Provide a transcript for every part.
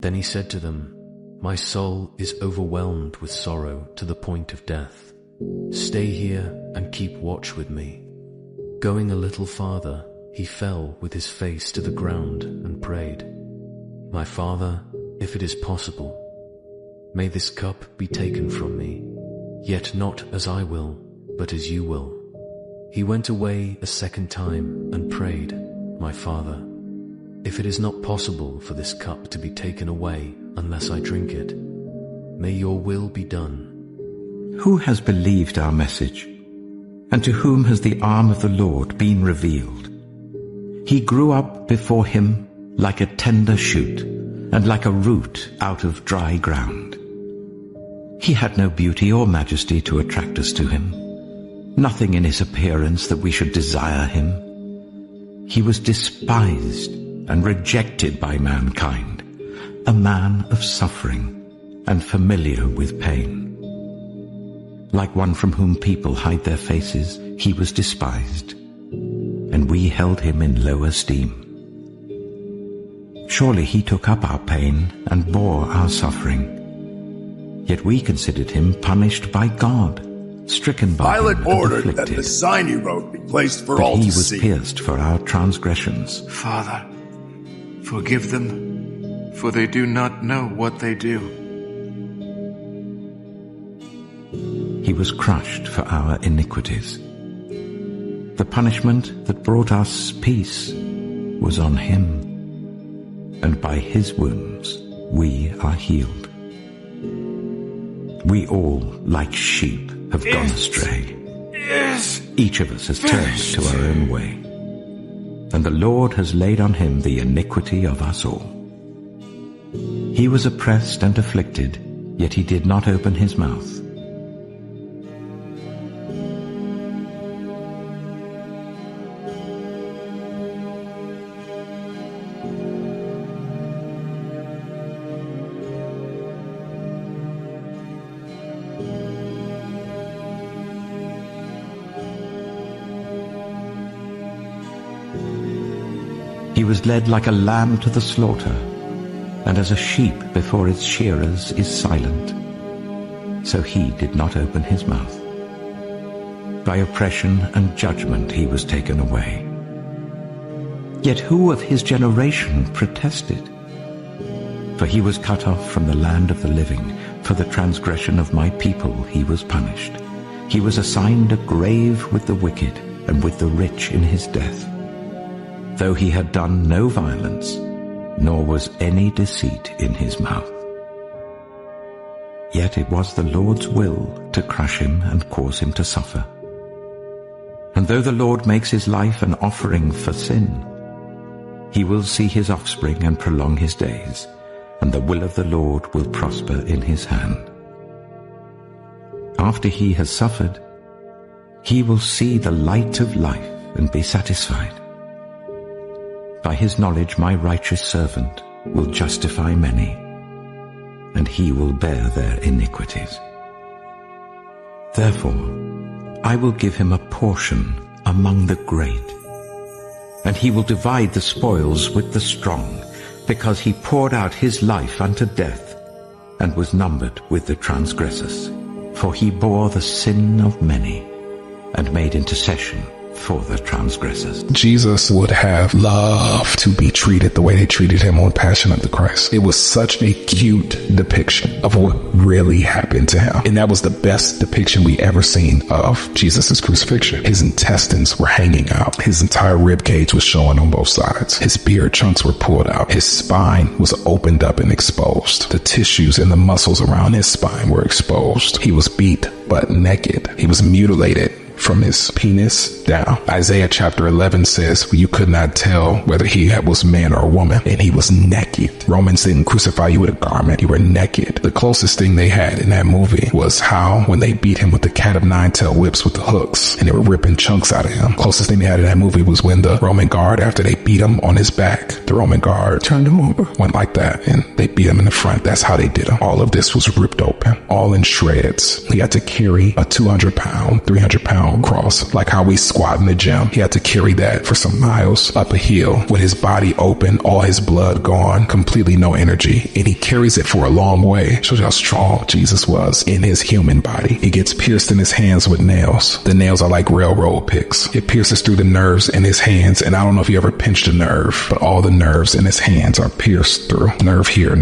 Then he said to them, "My soul is overwhelmed with sorrow to the point of death. Stay here and keep watch with me." Going a little farther, he fell with his face to the ground and prayed, "My Father, if it is possible, may this cup be taken from me, yet not as I will, but as you will." He went away a second time and prayed, "My Father, if it is not possible for this cup to be taken away unless I drink it, may your will be done." Who has believed our message? And to whom has the arm of the Lord been revealed? He grew up before him like a tender shoot, and like a root out of dry ground. He had no beauty or majesty to attract us to him, nothing in his appearance that we should desire him. He was despised and rejected by mankind, a man of suffering and familiar with pain. Like one from whom people hide their faces, he was despised, and we held him in low esteem. Surely he took up our pain and bore our suffering. Yet we considered him punished by God, stricken by Pilate him and ordered afflicted. that the sign he wrote be placed for But all he to was see. pierced for our transgressions. Father, forgive them, for they do not know what they do. He was crushed for our iniquities. The punishment that brought us peace was on him, and by his wounds we are healed. We all, like sheep, have gone astray. Each of us has turned to our own way, and the Lord has laid on him the iniquity of us all. He was oppressed and afflicted, yet he did not open his mouth. He was led like a lamb to the slaughter, and as a sheep before its shearers is silent, so he did not open his mouth. By oppression and judgment he was taken away. Yet who of his generation protested? For he was cut off from the land of the living. For the transgression of my people he was punished. He was assigned a grave with the wicked and with the rich in his death. Though he had done no violence, nor was any deceit in his mouth. Yet it was the Lord's will to crush him and cause him to suffer. And though the Lord makes his life an offering for sin, he will see his offspring and prolong his days, and the will of the Lord will prosper in his hand. After he has suffered, he will see the light of life and be satisfied. By his knowledge my righteous servant will justify many, and he will bear their iniquities. Therefore I will give him a portion among the great, and he will divide the spoils with the strong, because he poured out his life unto death, and was numbered with the transgressors. For he bore the sin of many, and made intercession for the transgressors. Jesus would have loved to be treated the way they treated him on Passion of the Christ. It was such a cute depiction of what really happened to him. And that was the best depiction we ever seen of Jesus' crucifixion. His intestines were hanging out. His entire rib cage was showing on both sides. His beard chunks were pulled out. His spine was opened up and exposed. The tissues and the muscles around his spine were exposed. He was beat butt naked. He was mutilated from his penis down. Isaiah chapter 11 says, you could not tell whether he was man or a woman, and he was naked. Romans didn't crucify you with a garment. You were naked. The closest thing they had in that movie was how when they beat him with the cat of nine tail whips with the hooks, and they were ripping chunks out of him. Closest thing they had in that movie was when the Roman guard, after they beat him on his back, the Roman guard turned him over, went like that, and they beat him in the front. That's how they did him. All of this was ripped open, all in shreds. He had to carry a 200-pound, 300-pound own cross, like how we squat in the gym. He had to carry that for some miles up a hill with his body open, all his blood gone, completely no energy. And he carries it for a long way. Shows you how strong Jesus was in his human body. He gets pierced in his hands with nails. The nails are like railroad picks. It pierces through the nerves in his hands. And I don't know if you ever pinched a nerve, but all the nerves in his hands are pierced through. Nerve here,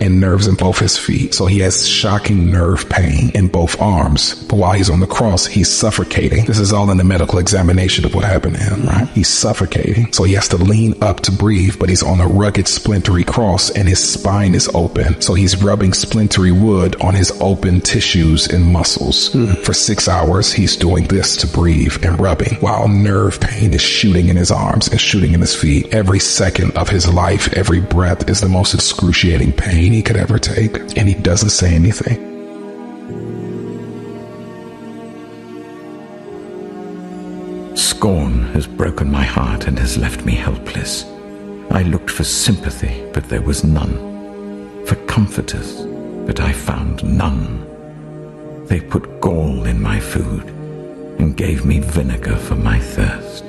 and nerves in both his feet. So he has shocking nerve pain in both arms. But while he's on the cross, he's suffocating. This is all in the medical examination of what happened to him, right? He's suffocating. So he has to lean up to breathe, but he's on a rugged, splintery cross and his spine is open. So he's rubbing splintery wood on his open tissues and muscles. For 6 hours, he's doing this to breathe and rubbing while nerve pain is shooting in his arms and shooting in his feet. Every second of his life, every breath is the most excruciating pain he could ever take. And he doesn't say anything. Scorn has broken my heart and has left me helpless. I looked for sympathy, but there was none. For comforters, but I found none. They put gall in my food and gave me vinegar for my thirst.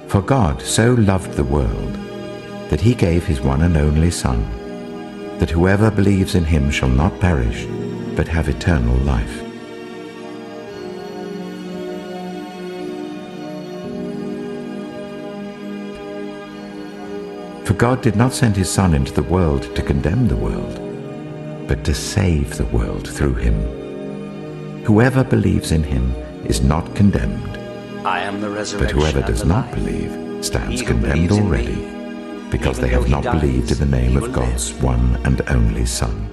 For God so loved the world that he gave his one and only Son, that whoever believes in him shall not perish, but have eternal life. For God did not send his Son into the world to condemn the world, but to save the world through him. Whoever believes in him is not condemned, I am the resurrection. but whoever does not believe stands condemned already, because they have not believed in the name of God's one and only Son.